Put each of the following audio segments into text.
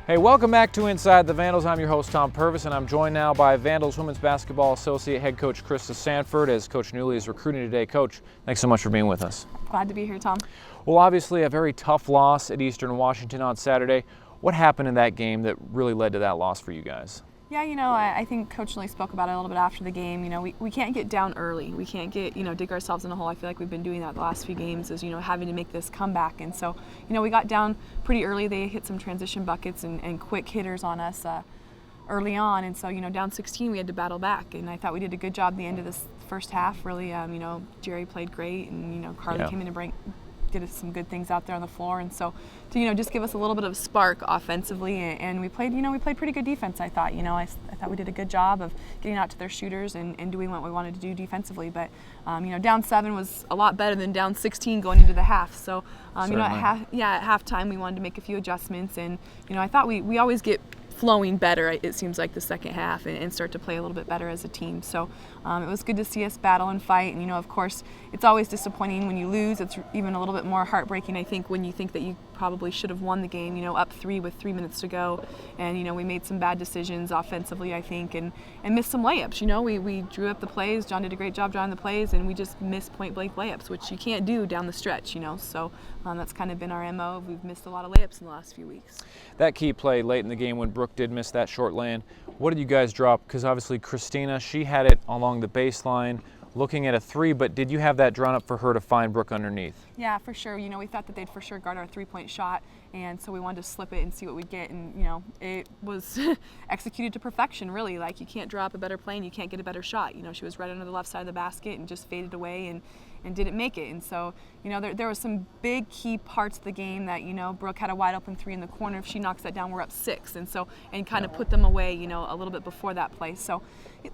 Hey, welcome back to Inside the Vandals. I'm your host, Tom Purvis, and I'm joined now by Vandals Women's Basketball Associate Head Coach Christa Sanford as Coach Newley is recruiting today. Coach, thanks so much for being with us. Glad to be here, Tom. Well, obviously a very tough loss at Eastern Washington on Saturday. What happened in that game that really led to that loss for you guys? Yeah, I think Coach Newley spoke about it a little bit after the game. We can't get down early. We can't get, dig ourselves in a hole. I feel like we've been doing that the last few games is, having to make this comeback. And so, we got down pretty early. They hit some transition buckets and quick hitters on us early on. And so, down 16, we had to battle back. And I thought we did a good job at the end of this first half. Really, Jerry played great and, Carly came in to did us some good things out there on the floor, and so to just give us a little bit of spark offensively, and we played pretty good defense. I thought I thought we did a good job of getting out to their shooters and doing what we wanted to do defensively. But down 7 was a lot better than down 16 going into the half. So at halftime we wanted to make a few adjustments, and I thought we always get flowing better, it seems like, the second half and start to play a little bit better as a team. So it was good to see us battle and fight. And, of course, it's always disappointing when you lose. It's even a little bit more heartbreaking, I think, when you think that you probably should have won the game, up 3 with 3 minutes to go. And, we made some bad decisions offensively, I think, and missed some layups. We drew up the plays. John did a great job drawing the plays, and we just missed point-blank layups, which you can't do down the stretch, So that's kind of been our MO. We've missed a lot of layups in the last few weeks. That key play late in the game when Brooke did miss that short land, what did you guys drop? Because obviously Christina, she had it along the baseline looking at a 3, but did you have that drawn up for her to find Brooke underneath? Yeah, for sure. We thought that they'd for sure guard our 3-point shot, and so we wanted to slip it and see what we'd get, and it was executed to perfection, really. Like, you can't draw up a better play and you can't get a better shot. She was right under the left side of the basket and just faded away and didn't make it. And so, there was some big key parts of the game that, Brooke had a wide open 3 in the corner. If she knocks that down, we're up 6. And kind of put them away, a little bit before that play. So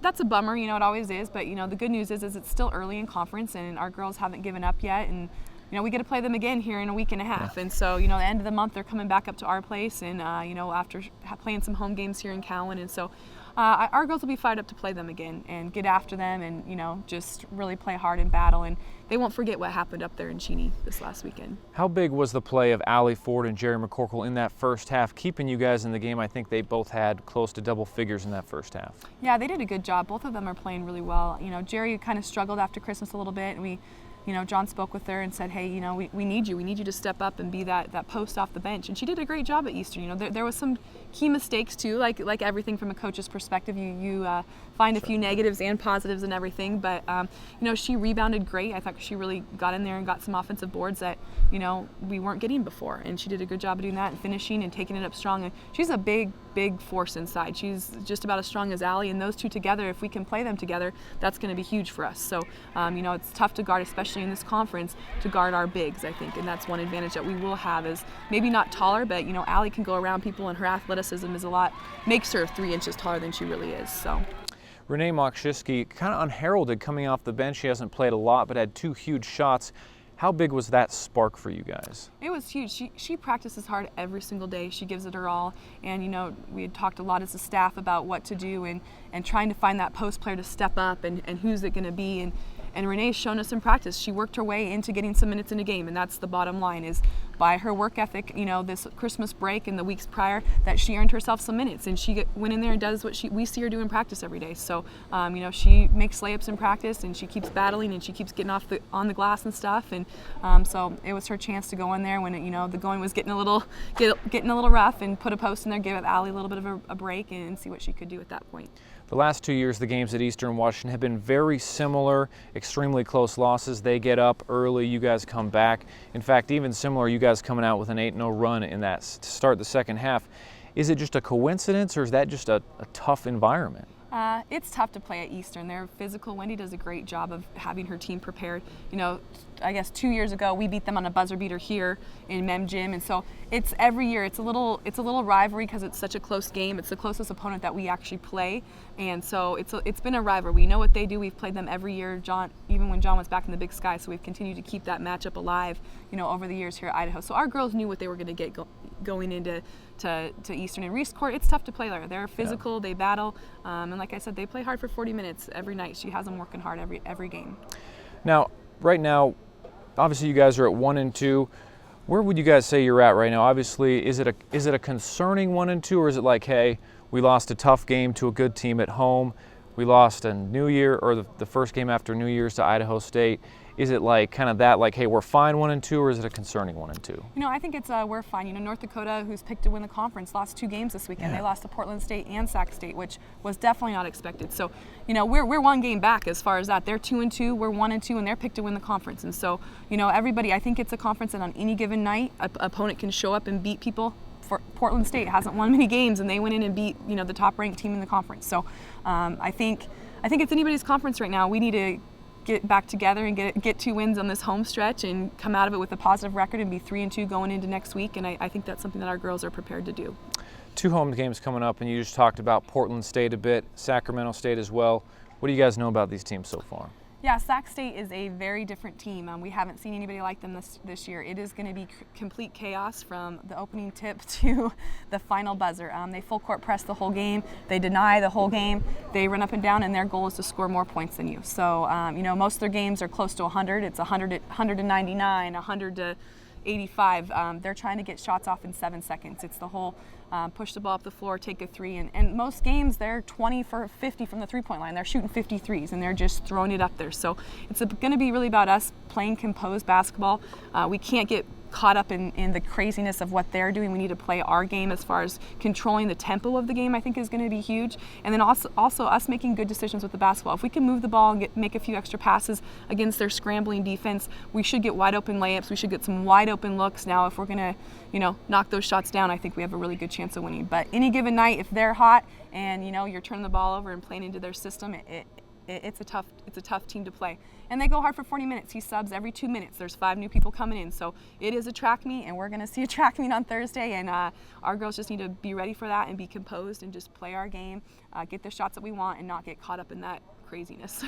that's a bummer, it always is. But, the good news is it's still early in conference and our girls haven't given up yet. And, we get to play them again here in a week and a half. And so, the end of the month, they're coming back up to our place and, after playing some home games here in Cowan. And so our girls will be fired up to play them again and get after them and, just really play hard in battle. And they won't forget what happened up there in Cheney this last weekend. How big was the play of Allie Ford and Jerry McCorkle in that first half, keeping you guys in the game? I think they both had close to double figures in that first half. Yeah, they did a good job. Both of them are playing really well. Jerry kind of struggled after Christmas a little bit, and we John spoke with her and said, hey, we need you. We need you to step up and be that post off the bench. And she did a great job at Eastern. There was some key mistakes too, like everything from a coach's perspective. You find a few negatives and positives and everything. But, she rebounded great. I thought she really got in there and got some offensive boards that, we weren't getting before. And she did a good job of doing that and finishing and taking it up strong. And she's a big force inside. She's just about as strong as Allie. And those two together, if we can play them together, that's going to be huge for us. So, it's tough to guard, especially in this conference, to guard our bigs, I think. And that's one advantage that we will have is maybe not taller, but, Allie can go around people and her athleticism is makes her 3 inches taller than she really is. So. Renee Mokshitsky, kind of unheralded coming off the bench. She hasn't played a lot, but had 2 huge shots. How big was that spark for you guys? It was huge. She practices hard every single day. She gives it her all. And, we had talked a lot as a staff about what to do and trying to find that post player to step up and who's it going to be. And Renee's shown us in practice. She worked her way into getting some minutes in a game, and that's the bottom line is by her work ethic, this Christmas break and the weeks prior, that she earned herself some minutes, and she went in there and does what we see her do in practice every day. So, she makes layups in practice, and she keeps battling, and she keeps getting on the glass and stuff. And so it was her chance to go in there when the going was getting a little rough, and put a post in there, give Allie a little bit of a break, and see what she could do at that point. The last 2 years, the games at Eastern Washington have been very similar, extremely close losses. They get up early, you guys come back. In fact, even similar, you guys coming out with an 8-0 run in that to start the second half. Is it just a coincidence, or is that just a tough environment? It's tough to play at Eastern. They're physical. Wendy does a great job of having her team prepared. I guess 2 years ago we beat them on a buzzer beater here in Mem Gym, and so it's every year. It's a little rivalry because it's such a close game. It's the closest opponent that we actually play, and so it's been a rivalry. We know what they do. We've played them every year. John, even when John was back in the Big Sky, so we've continued to keep that matchup alive. Over the years here at Idaho. So our girls knew what they were going to get going into Eastern and Reese Court. It's tough to play there. They're physical. They battle, and like I said, they play hard for 40 minutes every night. She has them working hard every game. Now, right now, obviously you guys are at 1-2. Where would you guys say you're at right now? Obviously, is it a concerning 1-2, or is it like, hey, we lost a tough game to a good team at home, we lost a New Year, or the first game after New Year's to Idaho State? Is it like kind of that, like, hey, we're fine 1-2, or is it a concerning 1-2? You know, I think it's we're fine. You know, North Dakota, who's picked to win the conference, lost 2 games this weekend. Yeah. They lost to Portland State and Sac State, which was definitely not expected. So, you know, we're 1 game back as far as that. They're 2-2, we're 1-2, and they're picked to win the conference. And so, you know, everybody, I think it's a conference that on any given night, an opponent can show up and beat people. For Portland State hasn't won many games, and they went in and beat, you know, the top-ranked team in the conference. So, I think it's anybody's conference right now. We need to get back together and get 2 wins on this home stretch and come out of it with a positive record and be 3-2 going into next week. And I think that's something that our girls are prepared to do. 2 home games coming up, and you just talked about Portland State a bit, Sacramento State as well. What do you guys know about these teams so far? Yeah, Sac State is a very different team. We haven't seen anybody like them this year. It is going to be complete chaos from the opening tip to the final buzzer. They full court press the whole game. They deny the whole game. They run up and down, and their goal is to score more points than you. So, you know, most of their games are close to 100. It's 100-99, 100-85. They're trying to get shots off in 7 seconds. It's the whole push the ball up the floor, take a 3, and most games they're 20 for 50 from the 3-point line. They're shooting 53s, and they're just throwing it up there. So it's going to be really about us playing composed basketball. We can't get caught up in the craziness of what they're doing. We need to play our game as far as controlling the tempo of the game, I think is going to be huge. And then also us making good decisions with the basketball. If we can move the ball and make a few extra passes against their scrambling defense, we should get wide open layups. We should get some wide open looks. Now, if we're going to, you know, knock those shots down, I think we have a really good chance of winning. But any given night, if they're hot and, you know, you're turning the ball over and playing into their system, it's a tough team to play. And they go hard for 40 minutes. He subs every 2 minutes. There's 5 new people coming in. So it is a track meet, and we're going to see a track meet on Thursday. And our girls just need to be ready for that and be composed and just play our game, get the shots that we want, and not get caught up in that craziness.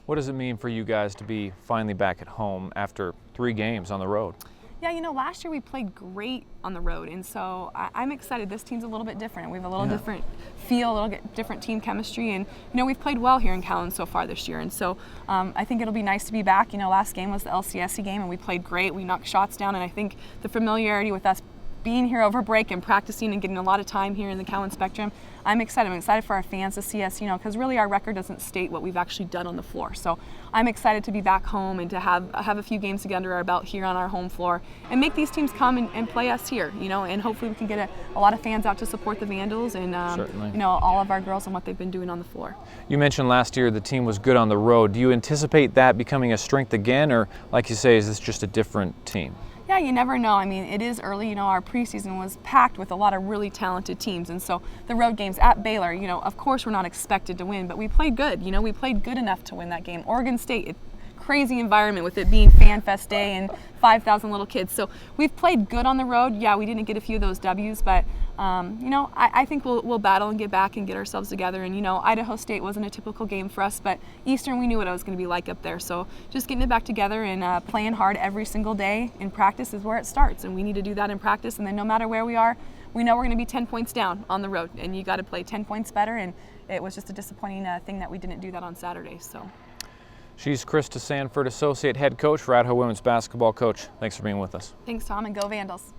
What does it mean for you guys to be finally back at home after 3 games on the road? Yeah, you know, last year we played great on the road, and so I'm excited. This team's a little bit different. We have a little different feel, a little bit different team chemistry, and, you know, we've played well here in Callan so far this year, and so I think it'll be nice to be back. You know, last game was the LCSC game, and we played great. We knocked shots down, and I think the familiarity with us being here over break and practicing and getting a lot of time here in the Callan Spectrum, I'm excited. I'm excited for our fans to see us, you know, because really our record doesn't state what we've actually done on the floor. So I'm excited to be back home and to have a few games together under our belt here on our home floor and make these teams come and play us here, you know, and hopefully we can get a lot of fans out to support the Vandals and, you know, all of our girls and what they've been doing on the floor. You mentioned last year the team was good on the road. Do you anticipate that becoming a strength again, or like you say, is this just a different team? Yeah, you never know. I mean, it is early. You know, our preseason was packed with a lot of really talented teams. And so the road games at Baylor, you know, of course we're not expected to win, but we played good. You know, we played good enough to win that game. Oregon State, crazy environment with it being Fan Fest Day and 5,000 little kids. So we've played good on the road. Yeah, we didn't get a few of those W's, but, you know, I think we'll battle and get back and get ourselves together. And, you know, Idaho State wasn't a typical game for us, but Eastern, we knew what it was going to be like up there. So just getting it back together and playing hard every single day in practice is where it starts. And we need to do that in practice. And then no matter where we are, we know we're going to be 10 points down on the road. And you got to play 10 points better. And it was just a disappointing thing that we didn't do that on Saturday. So. She's Christa Sanford, Associate Head Coach for Idaho Women's Basketball. Coach, thanks for being with us. Thanks, Tom, and go Vandals.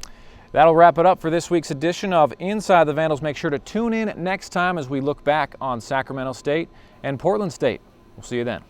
That'll wrap it up for this week's edition of Inside the Vandals. Make sure to tune in next time as we look back on Sacramento State and Portland State. We'll see you then.